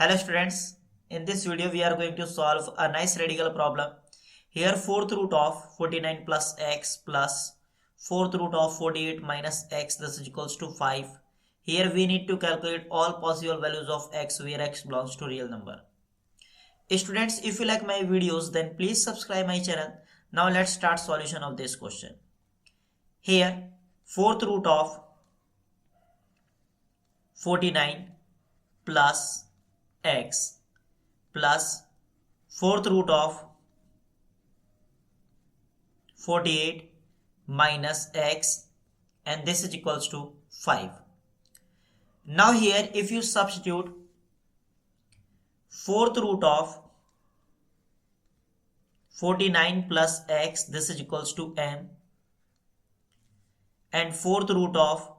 Hello students, in this video we are going to solve a nice radical problem. Here fourth root of 49 plus x plus fourth root of 48 minus x, this is equals to 5. Here we need to calculate all possible values of x where x belongs to real number. Students, if you like my videos then please subscribe my channel. Now let's start solution of this question. Here fourth root of 49 plus x plus fourth root of 48 minus x, and this is equals to 5. Now here if you substitute fourth root of 49 plus x, this is equals to m, and fourth root of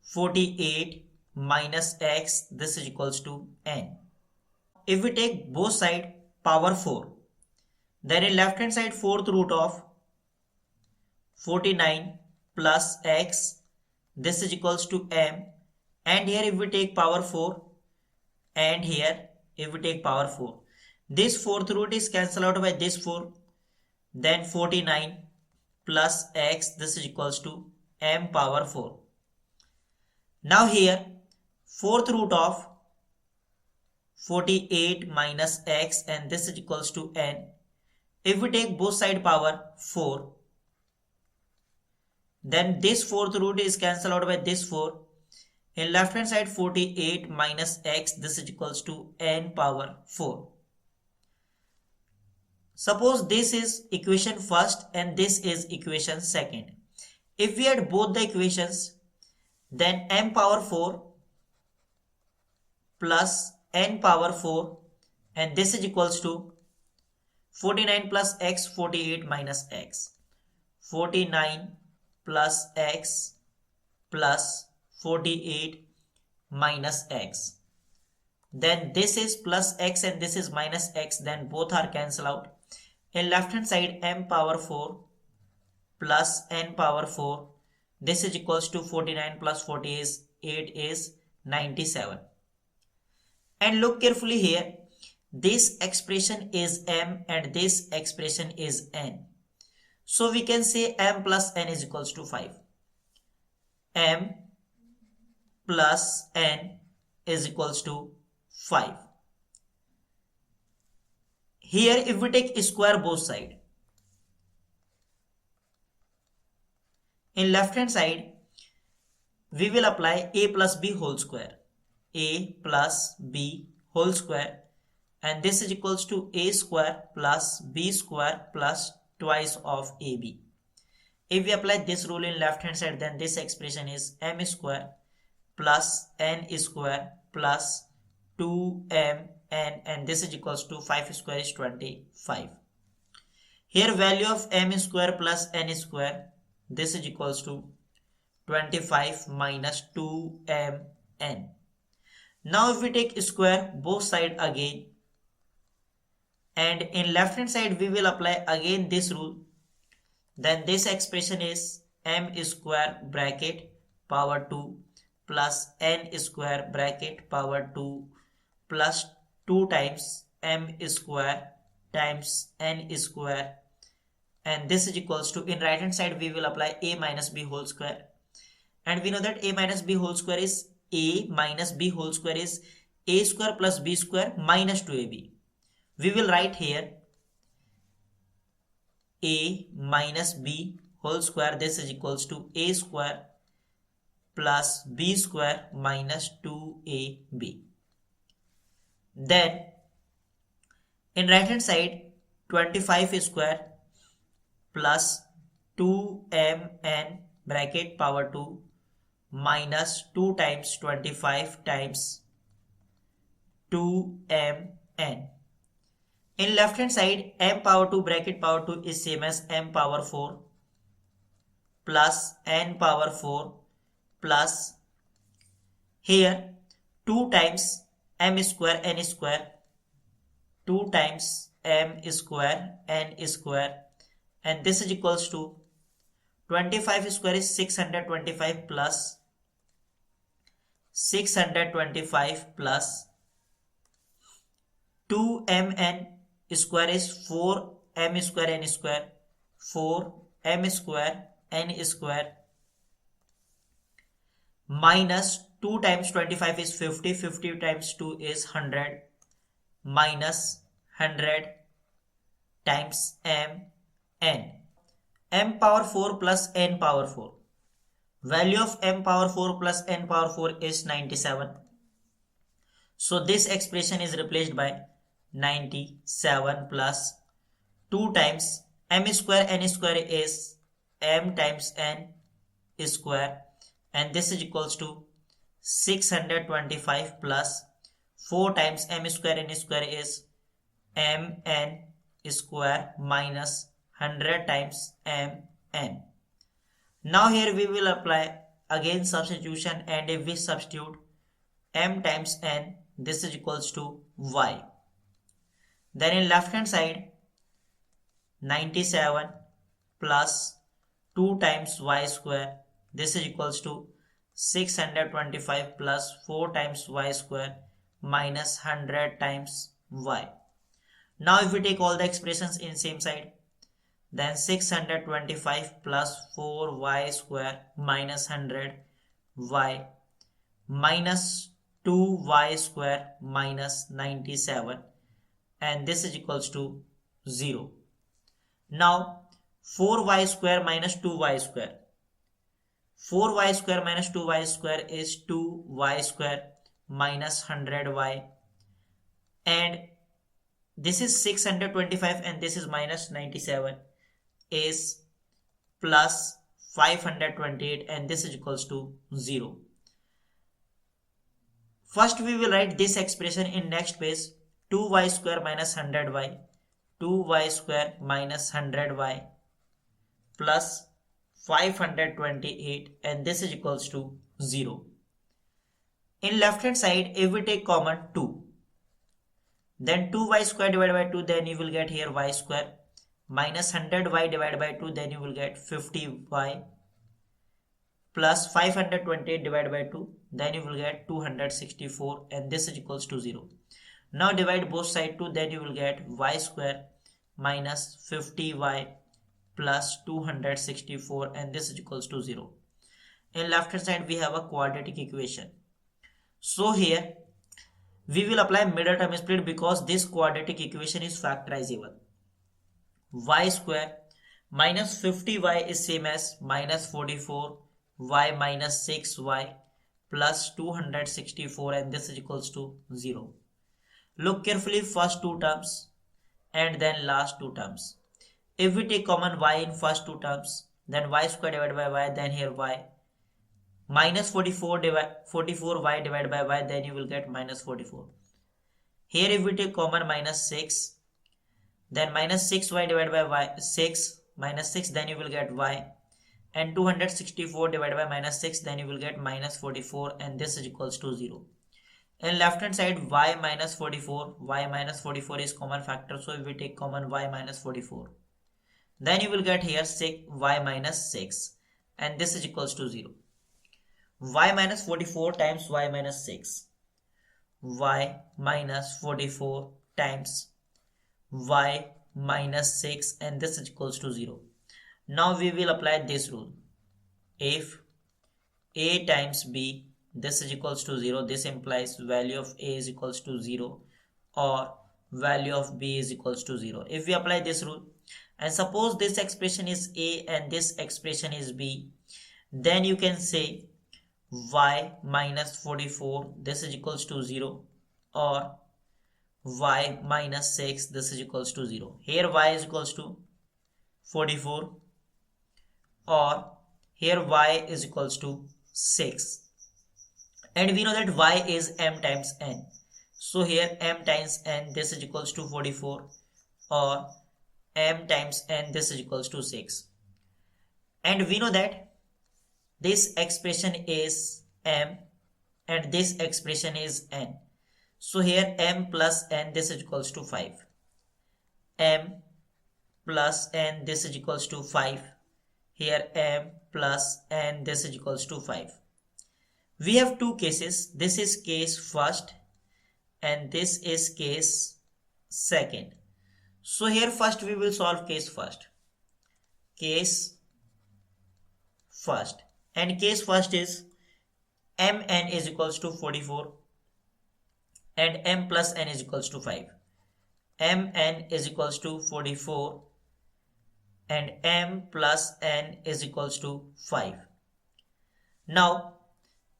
48 minus x, this is equals to n. If we take both side power 4, then in left hand side fourth root of 49 plus x, this is equals to m, and here if we take power 4 and here if we take power 4, this fourth root is cancelled out by this 4, then 49 plus x, this is equals to m power 4. Now here fourth root of 48 minus x, and this is equals to n. If we take both side power 4, then this fourth root is cancelled out by this 4. In left hand side 48 minus x, this is equals to n power 4. Suppose this is equation first and this is equation second. If we add both the equations, then m power 4 plus n power 4, and this is equals to 49 plus x, 48 minus x, 49 plus x plus 48 minus x. Then this is plus x and this is minus x, then both are cancelled out. In left hand side m power 4 plus n power 4, this is equals to 49 plus 48 is 97. And look carefully here, this expression is m and this expression is n. So we can say m plus n is equals to 5. M plus n is equals to 5. Here if we take square both side, in left hand side we will apply a plus b whole square, a plus b whole square, and this is equals to a square plus b square plus twice of ab. If we apply this rule in left hand side, then this expression is m square plus n square plus 2mn, and this is equals to 5 square is 25. Here value of m square plus n square, this is equals to 25 minus 2mn. Now if we take square both side again, and in left hand side we will apply again this rule, then this expression is m square bracket power 2 plus n square bracket power 2 plus 2 times m square times n square, and this is equals to, in right hand side we will apply a minus b whole square, and we know that a minus b whole square is a minus b whole square is a square plus b square minus 2ab. We will write here a minus b whole square, this is equals to a square plus b square minus 2ab. Then in right hand side 25 square plus 2mn bracket power 2 minus 2 times 25 times 2mn. In left hand side m power 2 bracket power 2 is same as m power 4 plus n power 4 plus here 2 times m square n square, 2 times m square n square, and this is equals to 25 square is 625 plus 625 plus 2mn square is 4m square n square, 4m square n square minus 2 times 25 is 50, 50 times 2 is 100 minus 100 times m n. M power 4 plus n power 4. Value of m power 4 plus n power 4 is 97. So this expression is replaced by 97 plus 2 times m square n square is m times n square, and this is equals to 625 plus 4 times m square n square is m n square minus 100 times m n. Now here we will apply again substitution, and if we substitute m times n, this is equals to y. Then in left hand side 97 plus 2 times y square, this is equals to 625 plus 4 times y square minus 100 times y. Now if we take all the expressions in same side, then 625 plus 4y square minus 100 y minus 2y square minus 97, and this is equals to 0. Now 4y square minus 2y square, 4y square minus 2y square is 2y square minus 100y, and this is 625 and this is minus 97 is plus 528, and this is equals to 0. First we will write this expression in next page. 2y square minus 100y, 2y square minus 100y plus 528, and this is equals to 0. In left hand side, if we take common 2, then 2y square divided by 2, then you will get here y square minus 100y divided by 2, then you will get 50y plus 528 divided by 2, then you will get 264, and this is equals to 0. Now divide both sides 2, then you will get y square minus 50y plus 264, and this is equals to 0. In left hand side we have a quadratic equation. So here we will apply middle term split because this quadratic equation is factorizable. Y square minus 50y is same as minus 44y minus 6y plus 264, and this is equals to 0. Look carefully first two terms and then last two terms. If we take common y in first two terms, then y square divided by y, then here y minus 44y divided by y, then you will get minus 44. Here if we take common minus 6, then minus 6y divided by y, 6 minus 6, then you will get y, and 264 divided by minus 6, then you will get minus 44, and this is equals to 0. In left hand side y minus 44 is common factor, so if we take common y minus 44, then you will get here 6y minus 6, and this is equals to 0. Y minus 44 times y minus 6, y minus 44 times y minus 6, and this is equals to 0. Now we will apply this rule. If a times b, this is equals to 0, this implies value of a is equals to 0 or value of b is equals to 0. If we apply this rule and suppose this expression is a and this expression is b, then you can say y minus 44, this is equals to 0, or y minus 6, this is equals to 0. Here y is equals to 44, or here y is equals to 6. And we know that y is m times n. So here m times n, this is equals to 44, or m times n, this is equals to 6. And we know that this expression is m and this expression is n. So here m plus n, this is equals to 5. M plus n, this is equals to 5. Here m plus n, this is equals to 5. We have two cases. This is case first and this is case second. So here first we will solve case first. Case first. And case first is mn is equals to 44 and m plus n is equals to 5. mn is equals to 44 and m plus n is equals to 5. Now,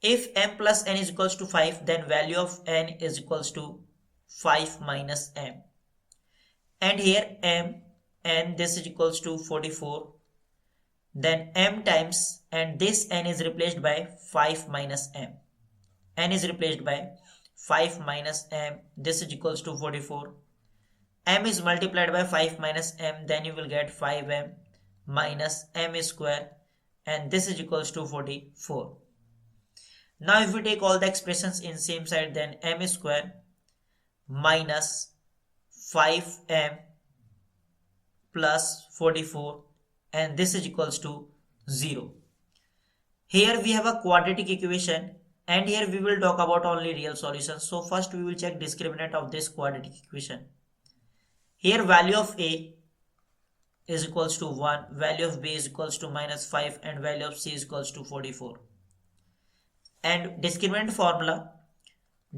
if m plus n is equals to 5, then value of n is equals to 5 minus m. And here m, and this is equals to 44. Then m times, and this n is replaced by 5 minus m. n is replaced by 5 minus m. This is equals to 44. m is multiplied by 5 minus m, then you will get 5m minus m square, and this is equals to 44. Now if we take all the expressions in same side, then m square minus 5m plus 44, and this is equals to 0. Here we have a quadratic equation, and here we will talk about only real solutions. So first we will check discriminant of this quadratic equation. Here value of a is equals to 1, value of b is equals to minus 5, and value of c is equals to 44. And discriminant formula,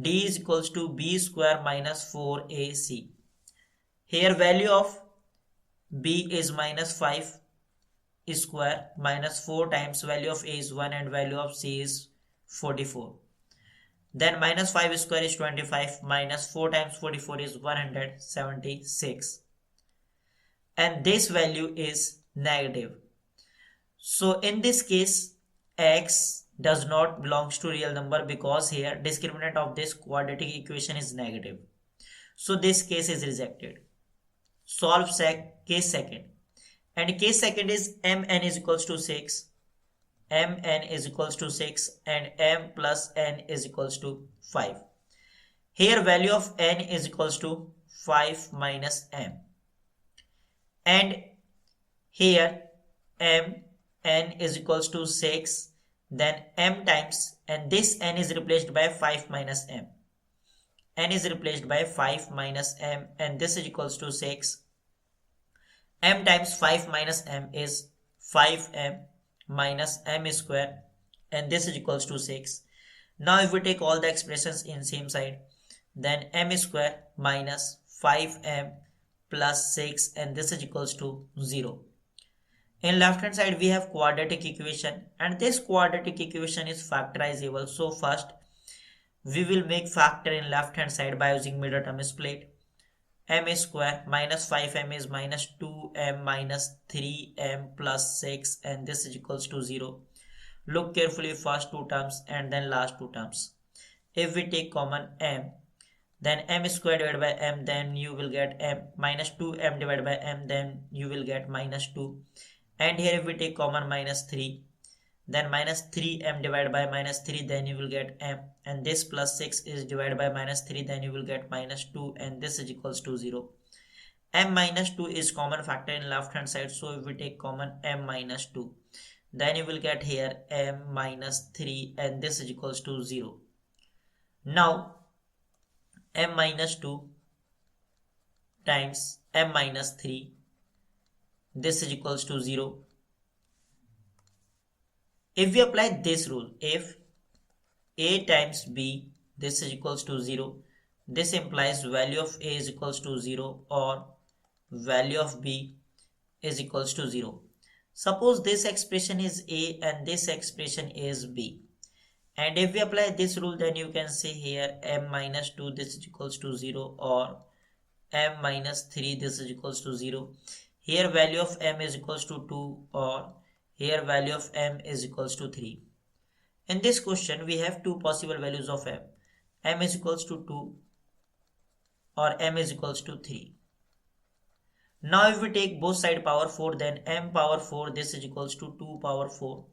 d is equals to b square minus 4ac. Here value of b is minus 5 square minus 4 times value of a is 1 and value of c is 44. Then minus 5 square is 25 minus 4 times 44 is 176. And this value is negative. So in this case, x does not belongs to real number because here discriminant of this quadratic equation is negative. So this case is rejected. Solve case second. And case second is mn is equals to 6. mn is equals to 6 and m plus n is equals to 5. Here value of n is equals to 5 minus m. And here m n is equals to 6, then m times, and this n is replaced by 5 minus m. n is replaced by 5 minus m, and this is equals to 6. m times 5 minus m is 5m minus m square, and this is equals to 6. Now if we take all the expressions in same side, then m square minus 5m plus 6, and this is equals to 0. In left hand side we have quadratic equation, and this quadratic equation is factorizable. So first we will make factor in left hand side by using middle term split. m square minus 5m is minus 2m minus 3m plus 6, and this is equals to 0. Look carefully first two terms and then last two terms. If we take common m, then m square divided by m, then you will get m minus 2m divided by m, then you will get minus 2. And here if we take common minus 3, then minus 3m divided by minus 3, then you will get m, and this plus 6 is divided by minus 3, then you will get minus 2, and this is equals to 0. m minus 2 is common factor in left hand side, so if we take common m minus 2, then you will get here m minus 3, and this is equals to 0. Now m minus 2 times m minus 3, this is equals to 0. If we apply this rule, if a times b, this is equals to 0, this implies value of a is equals to 0 or value of b is equals to 0. Suppose this expression is a and this expression is b. And if we apply this rule, then you can say here m minus 2, this is equals to 0, or m minus 3, this is equals to 0. Here value of m is equals to 2, or here value of m is equals to 3. In this question we have two possible values of m. m is equals to 2 or m is equals to 3. Now if we take both side power 4, then m power 4, this is equals to 2 power 4.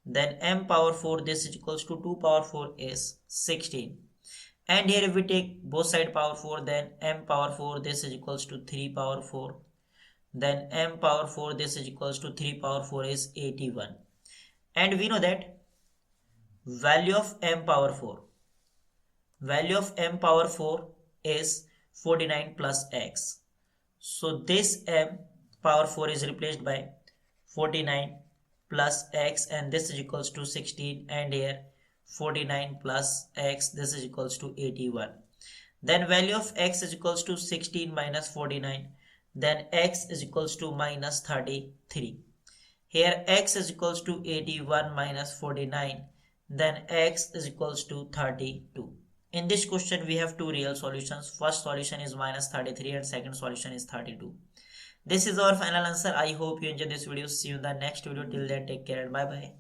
Then m power 4, this is equals to 2 power 4 is 16. And here if we take both side power 4, then m power 4, this is equals to 3 power 4. Then m power 4, this is equals to 3 power 4 is 81. And we know that value of m power 4. Value of m power 4 is 49 plus x. So this m power 4 is replaced by 49 plus x, and this is equals to 16, and here 49 plus x, this is equals to 81. Then value of x is equals to 16 minus 49, then x is equals to minus 33. Here x is equals to 81 minus 49, then x is equals to 32. In this question we have two real solutions. First solution is minus 33 and second solution is 32. This is our final answer. I hope you enjoyed this video. See you in the next video. Till then, take care and bye bye.